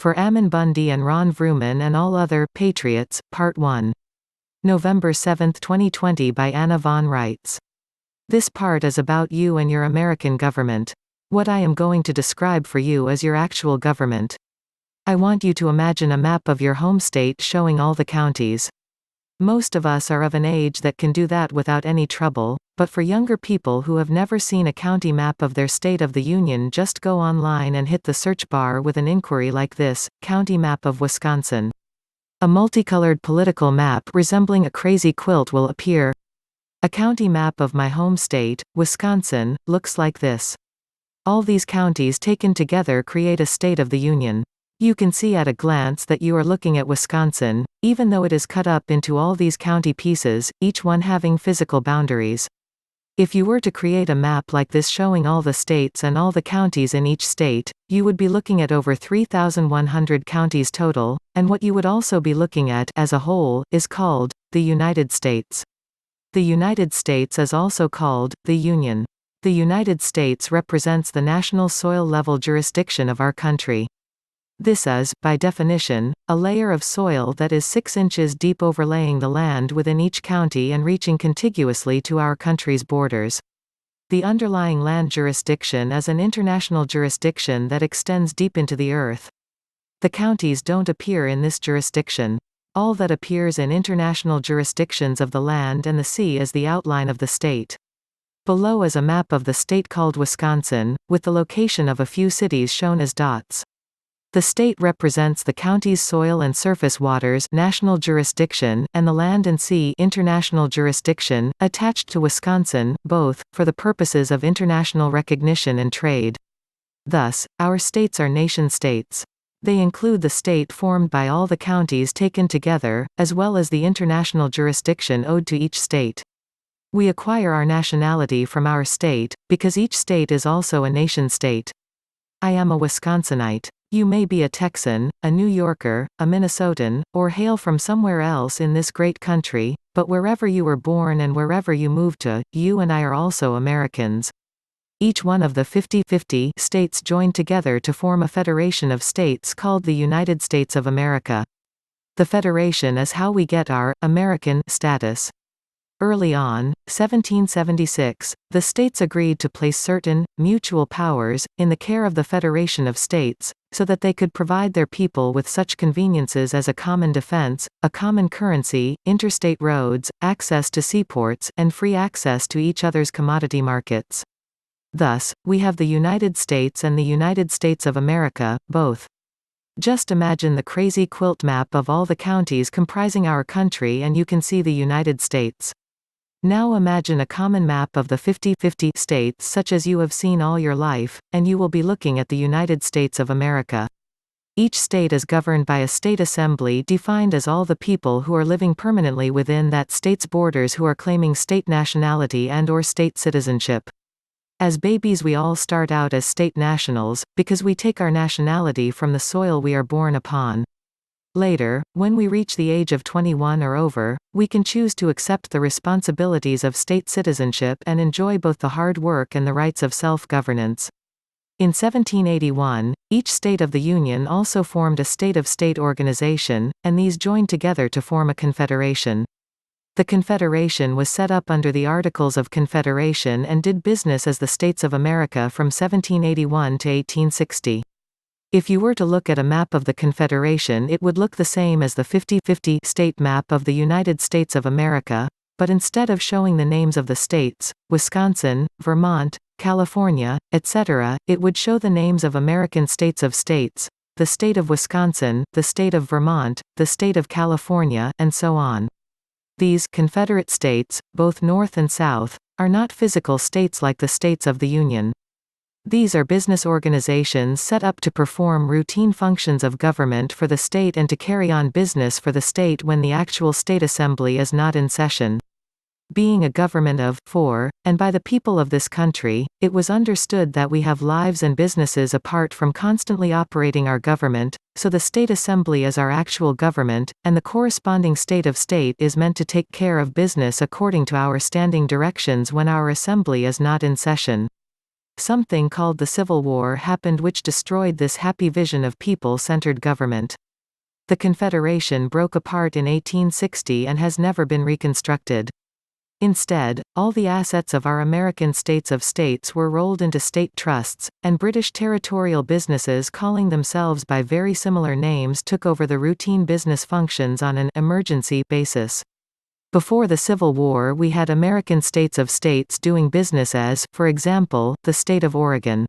For Ammon Bundy and Ron Vrooman and all other Patriots, Part 1. November 7, 2020 by Anna von Reitz. This part is about you and your American government. What I am going to describe for you is your actual government. I want you to imagine a map of your home state showing all the counties. Most of us are of an age that can do that without any trouble, but for younger people who have never seen a county map of their state of the Union, just go online and hit the search bar with an inquiry like this: County Map of Wisconsin. A multicolored political map resembling a crazy quilt will appear. A county map of my home state, Wisconsin, looks like this. All these counties taken together create a state of the Union. You can see at a glance that you are looking at Wisconsin, even though it is cut up into all these county pieces, each one having physical boundaries. If you were to create a map like this showing all the states and all the counties in each state, you would be looking at over 3,100 counties total, and what you would also be looking at, as a whole, is called the United States. The United States is also called the Union. The United States represents the national soil-level jurisdiction of our country. This is, by definition, a layer of soil that is 6 inches deep overlaying the land within each county and reaching contiguously to our country's borders. The underlying land jurisdiction is an international jurisdiction that extends deep into the earth. The counties don't appear in this jurisdiction. All that appears in international jurisdictions of the land and the sea is the outline of the state. Below is a map of the state called Wisconsin, with the location of a few cities shown as dots. The state represents the county's soil and surface waters national jurisdiction and the land and sea international jurisdiction, attached to Wisconsin, both, for the purposes of international recognition and trade. Thus, our states are nation-states. They include the state formed by all the counties taken together, as well as the international jurisdiction owed to each state. We acquire our nationality from our state, because each state is also a nation-state. I am a Wisconsinite. You may be a Texan, a New Yorker, a Minnesotan, or hail from somewhere else in this great country, but wherever you were born and wherever you moved to, you and I are also Americans. Each one of the 50 states joined together to form a federation of states called the United States of America. The federation is how we get our American status. Early on, 1776, the states agreed to place certain, mutual powers, in the care of the Federation of States, so that they could provide their people with such conveniences as a common defense, a common currency, interstate roads, access to seaports, and free access to each other's commodity markets. Thus, we have the United States and the United States of America, both. Just imagine the crazy quilt map of all the counties comprising our country and you can see the United States. Now imagine a common map of the 50 states such as you have seen all your life, and you will be looking at the United States of America. Each state is governed by a state assembly defined as all the people who are living permanently within that state's borders who are claiming state nationality and/or state citizenship. As babies we all start out as state nationals, because we take our nationality from the soil we are born upon. Later, when we reach the age of 21 or over, we can choose to accept the responsibilities of state citizenship and enjoy both the hard work and the rights of self-governance. In 1781, each state of the Union also formed a state-of-state organization, and these joined together to form a confederation. The Confederation was set up under the Articles of Confederation and did business as the States of America from 1781 to 1860. If you were to look at a map of the Confederation, it would look the same as the 50 state map of the United States of America, but instead of showing the names of the states, Wisconsin, Vermont, California, etc., it would show the names of American states of states, the state of Wisconsin, the state of Vermont, the state of California, and so on. These Confederate states, both North and South, are not physical states like the states of the Union. These are business organizations set up to perform routine functions of government for the state and to carry on business for the state when the actual state assembly is not in session. Being a government of, for, and by the people of this country, it was understood that we have lives and businesses apart from constantly operating our government, so the state assembly is our actual government, and the corresponding state of state is meant to take care of business according to our standing directions when our assembly is not in session. Something called the Civil War happened which destroyed this happy vision of people-centered government. The Confederation broke apart in 1860 and has never been reconstructed. Instead, all the assets of our American states of states were rolled into state trusts, and British territorial businesses calling themselves by very similar names took over the routine business functions on an emergency basis. Before the Civil War, we had American states of states doing business as, for example, the state of Oregon.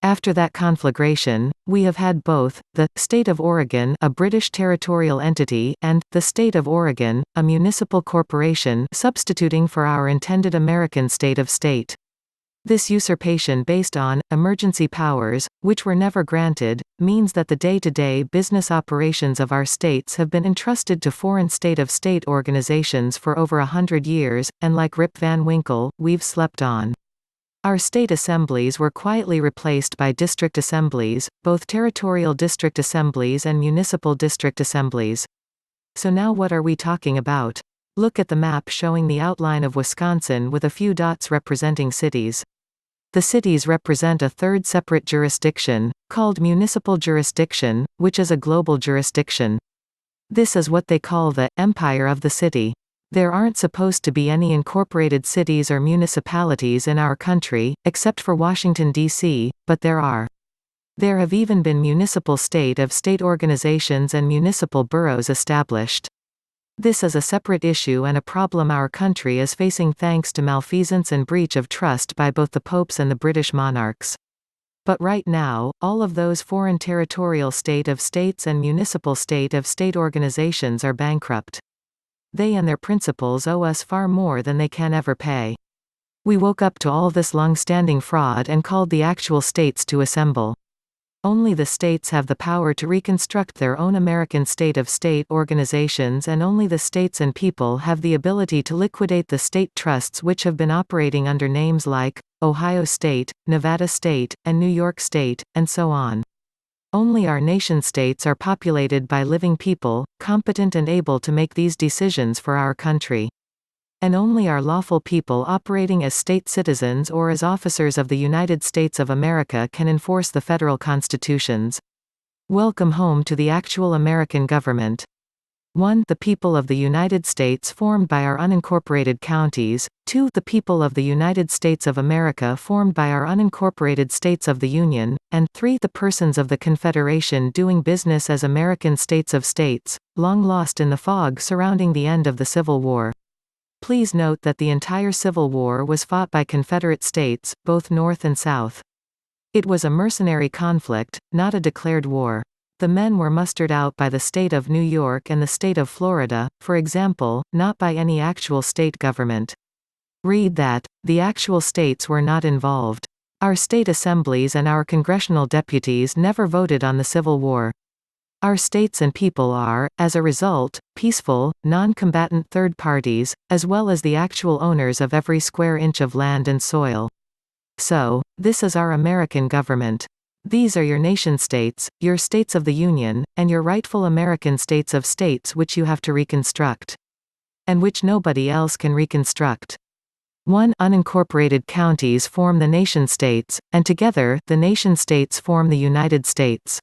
After that conflagration, we have had both, the State of Oregon, a British territorial entity, and the State of Oregon, a municipal corporation, substituting for our intended American state of state. This usurpation based on emergency powers, which were never granted, means that the day-to-day business operations of our states have been entrusted to foreign state-of-state organizations for over 100 years, and like Rip Van Winkle, we've slept on. Our state assemblies were quietly replaced by district assemblies, both territorial district assemblies and municipal district assemblies. So now what are we talking about? Look at the map showing the outline of Wisconsin with a few dots representing cities. The cities represent a third separate jurisdiction, called municipal jurisdiction, which is a global jurisdiction. This is what they call the empire of the city. There aren't supposed to be any incorporated cities or municipalities in our country, except for Washington, D.C., but there are. There have even been municipal state-of-state organizations and municipal boroughs established. This is a separate issue and a problem our country is facing thanks to malfeasance and breach of trust by both the popes and the British monarchs. But right now, all of those foreign territorial state-of-states and municipal state-of-state organizations are bankrupt. They and their principals owe us far more than they can ever pay. We woke up to all this long-standing fraud and called the actual states to assemble. Only the states have the power to reconstruct their own American state-of-state organizations, and only the states and people have the ability to liquidate the state trusts which have been operating under names like Ohio State, Nevada State, and New York State, and so on. Only our nation-states are populated by living people, competent and able to make these decisions for our country. And only our lawful people operating as state citizens or as officers of the United States of America can enforce the federal constitutions. Welcome home to the actual American government. 1. The people of the United States formed by our unincorporated counties. 2. The people of the United States of America formed by our unincorporated states of the Union. And 3. The persons of the Confederation doing business as American states of states, long lost in the fog surrounding the end of the Civil War. Please note that the entire Civil War was fought by Confederate states, both North and South. It was a mercenary conflict, not a declared war. The men were mustered out by the state of New York and the state of Florida, for example, not by any actual state government. Read that. The actual states were not involved. Our state assemblies and our congressional deputies never voted on the Civil War. Our states and people are, as a result, peaceful, non-combatant third parties, as well as the actual owners of every square inch of land and soil. So, this is our American government. These are your nation-states, your states of the Union, and your rightful American states of states which you have to reconstruct. And which nobody else can reconstruct. 1. Unincorporated counties form the nation-states, and together, the nation-states form the United States.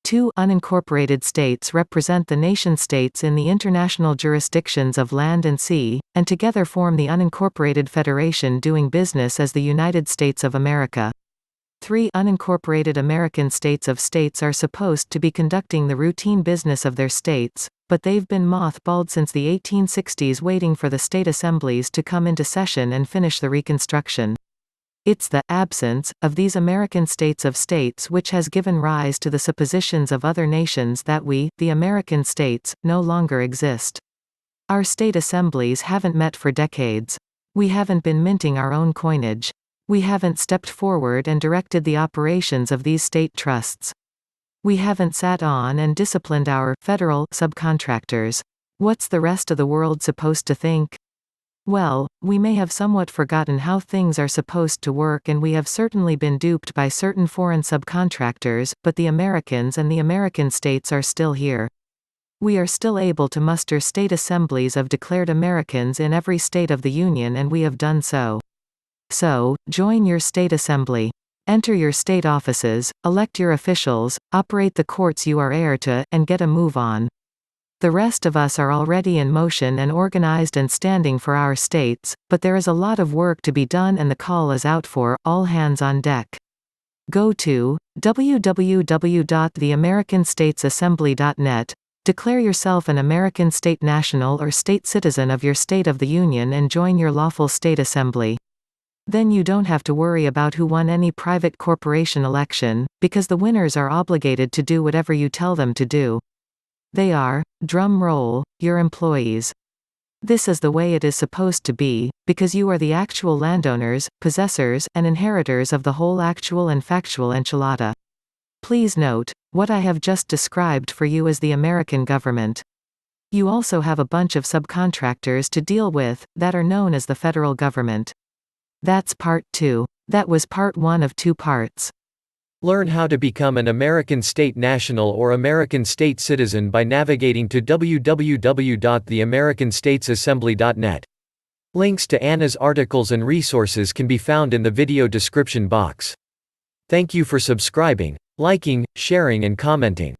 2. Unincorporated states represent the nation-states in the international jurisdictions of land and sea, and together form the unincorporated federation doing business as the United States of America. 3. Unincorporated American states of states are supposed to be conducting the routine business of their states, but they've been mothballed since the 1860s waiting for the state assemblies to come into session and finish the reconstruction. It's the absence of these American states of states which has given rise to the suppositions of other nations that we, the American states, no longer exist. Our state assemblies haven't met for decades. We haven't been minting our own coinage. We haven't stepped forward and directed the operations of these state trusts. We haven't sat on and disciplined our federal subcontractors. What's the rest of the world supposed to think? Well, we may have somewhat forgotten how things are supposed to work, and we have certainly been duped by certain foreign subcontractors, but the Americans and the American states are still here. We are still able to muster state assemblies of declared Americans in every state of the Union, and we have done so. So, join your state assembly. Enter your state offices, elect your officials, operate the courts you are heir to, and get a move on. The rest of us are already in motion and organized and standing for our states, but there is a lot of work to be done and the call is out for all hands on deck. Go to www.theamericanstatesassembly.net, declare yourself an American state national or state citizen of your state of the Union and join your lawful state assembly. Then you don't have to worry about who won any private corporation election, because the winners are obligated to do whatever you tell them to do. They are, drum roll, your employees. This is the way it is supposed to be, because you are the actual landowners, possessors, and inheritors of the whole actual and factual enchilada. Please note, what I have just described for you is the American government. You also have a bunch of subcontractors to deal with, that are known as the federal government. That's part 2. That was part 1 of 2 parts. Learn how to become an American state national or American state citizen by navigating to www.theamericanstatesassembly.net. Links to Anna's articles and resources can be found in the video description box. Thank you for subscribing, liking, sharing and commenting.